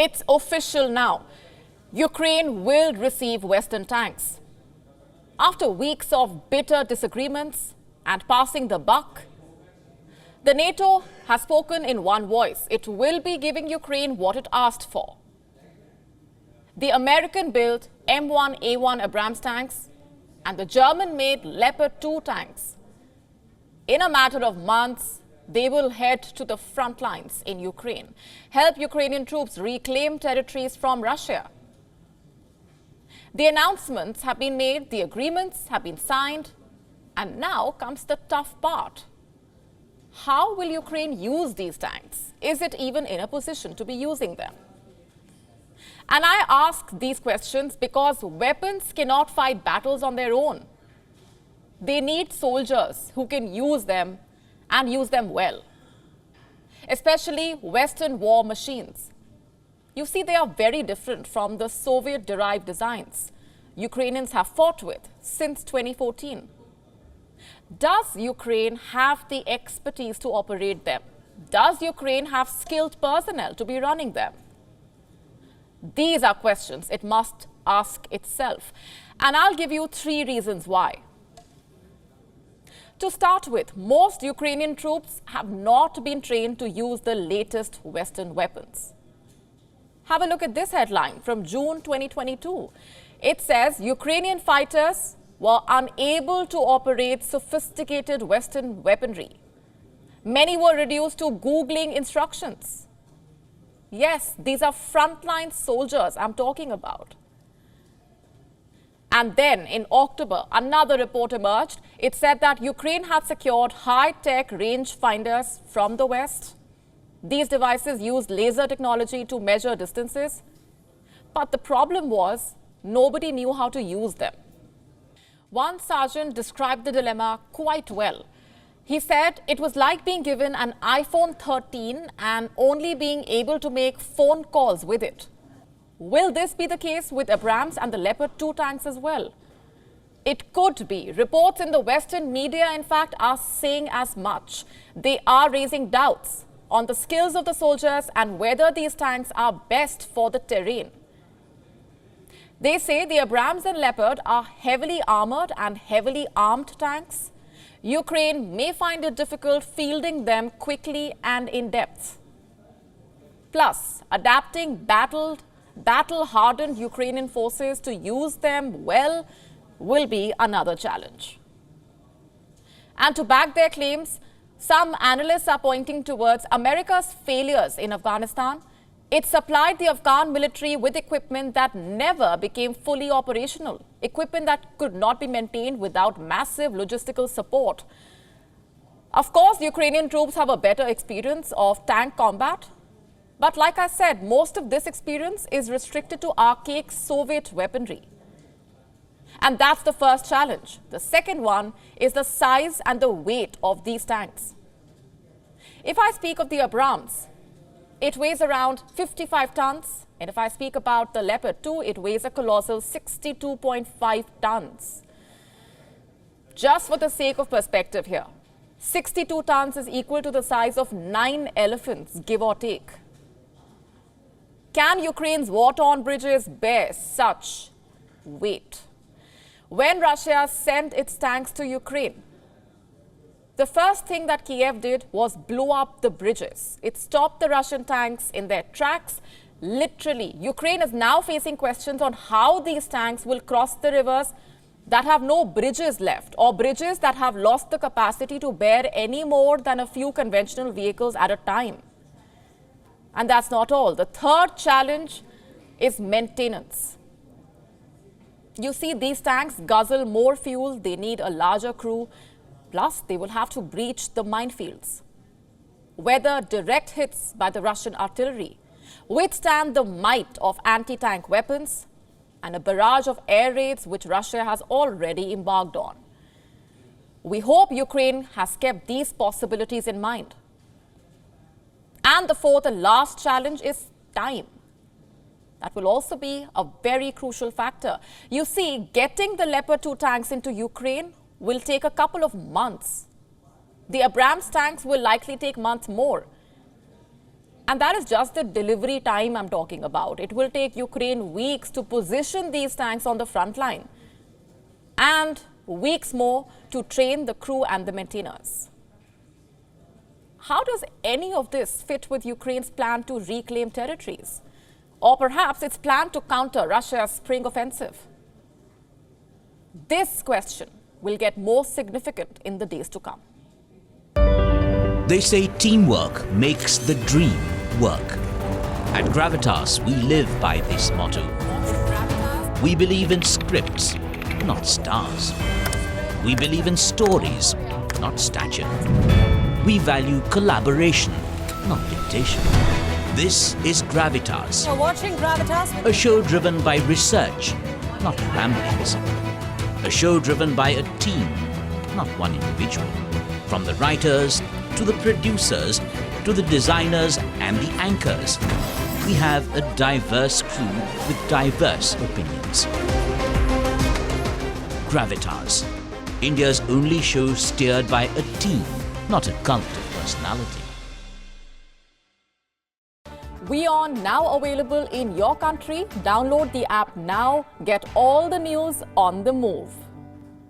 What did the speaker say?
It's official now. Ukraine will receive Western tanks. After weeks of bitter disagreements and passing the buck, the NATO has spoken in one voice. It will be giving Ukraine what it asked for. The American-built M1A1 Abrams tanks and the German-made Leopard-2 tanks. In a matter of months, they will head to the front lines in Ukraine, help Ukrainian troops reclaim territories from Russia. The announcements have been made, the agreements have been signed, and now comes the tough part. How will Ukraine use these tanks? Is it even in a position to be using them? And I ask these questions because weapons cannot fight battles on their own. They need soldiers who can use them and use them well, especially Western war machines. You see, they are very different from the Soviet-derived designs Ukrainians have fought with since 2014. Does Ukraine have the expertise to operate them? Does Ukraine have skilled personnel to be running them? These are questions it must ask itself. And I'll give you 3 reasons why. To start with, most Ukrainian troops have not been trained to use the latest Western weapons. Have a look at this headline from June 2022. It says Ukrainian fighters were unable to operate sophisticated Western weaponry. Many were reduced to Googling instructions. Yes, these are frontline soldiers I'm talking about. And then in October, another report emerged. It said that Ukraine had secured high-tech rangefinders from the West. These devices used laser technology to measure distances. But the problem was nobody knew how to use them. One sergeant described the dilemma quite well. He said it was like being given an iPhone 13 and only being able to make phone calls with it. Will this be the case with Abrams and the Leopard-2 tanks as well? It could be. Reports in the Western media, in fact, are saying as much. They are raising doubts on the skills of the soldiers and whether these tanks are best for the terrain. They say the Abrams and Leopard are heavily armored and heavily armed tanks. Ukraine may find it difficult fielding them quickly and in depth. Plus, adapting battle-hardened Ukrainian forces to use them well will be another challenge. And to back their claims, some analysts are pointing towards America's failures in Afghanistan. It supplied the Afghan military with equipment that never became fully operational, equipment that could not be maintained without massive logistical support. Of course, Ukrainian troops have a better experience of tank combat. But like I said, most of this experience is restricted to archaic Soviet weaponry. And that's the first challenge. The second one is the size and the weight of these tanks. If I speak of the Abrams, it weighs around 55 tons. And if I speak about the Leopard-2, it weighs a colossal 62.5 tons. Just for the sake of perspective here, 62 tons is equal to the size of 9 elephants, give or take. Can Ukraine's war-torn bridges bear such weight? When Russia sent its tanks to Ukraine, the first thing that Kiev did was blow up the bridges. It stopped the Russian tanks in their tracks. Literally, Ukraine is now facing questions on how these tanks will cross the rivers that have no bridges left, or bridges that have lost the capacity to bear any more than a few conventional vehicles at a time. And that's not all. The third challenge is maintenance. You see, these tanks guzzle more fuel, they need a larger crew, plus they will have to breach the minefields, weather direct hits by the Russian artillery, withstand the might of anti-tank weapons, and a barrage of air raids which Russia has already embarked on. We hope Ukraine has kept these possibilities in mind. And the fourth and last challenge is time. That will also be a very crucial factor. You see, getting the Leopard-2 tanks into Ukraine will take a couple of months. The Abrams tanks will likely take months more. And that is just the delivery time I'm talking about. It will take Ukraine weeks to position these tanks on the front line and weeks more to train the crew and the maintainers. How does any of this fit with Ukraine's plan to reclaim territories? Or perhaps its plan to counter Russia's spring offensive? This question will get more significant in the days to come. They say teamwork makes the dream work. At Gravitas, we live by this motto. We believe in scripts, not stars. We believe in stories, not stature. We value collaboration, not dictation. This is Gravitas. You're watching Gravitas? A show driven by research, not ramblings. A show driven by a team, not one individual. From the writers, to the producers, to the designers and the anchors, we have a diverse crew with diverse opinions. Gravitas, India's only show steered by a team, not a cult of personality. WION now available in your country. Download the app now. Get all the news on the move.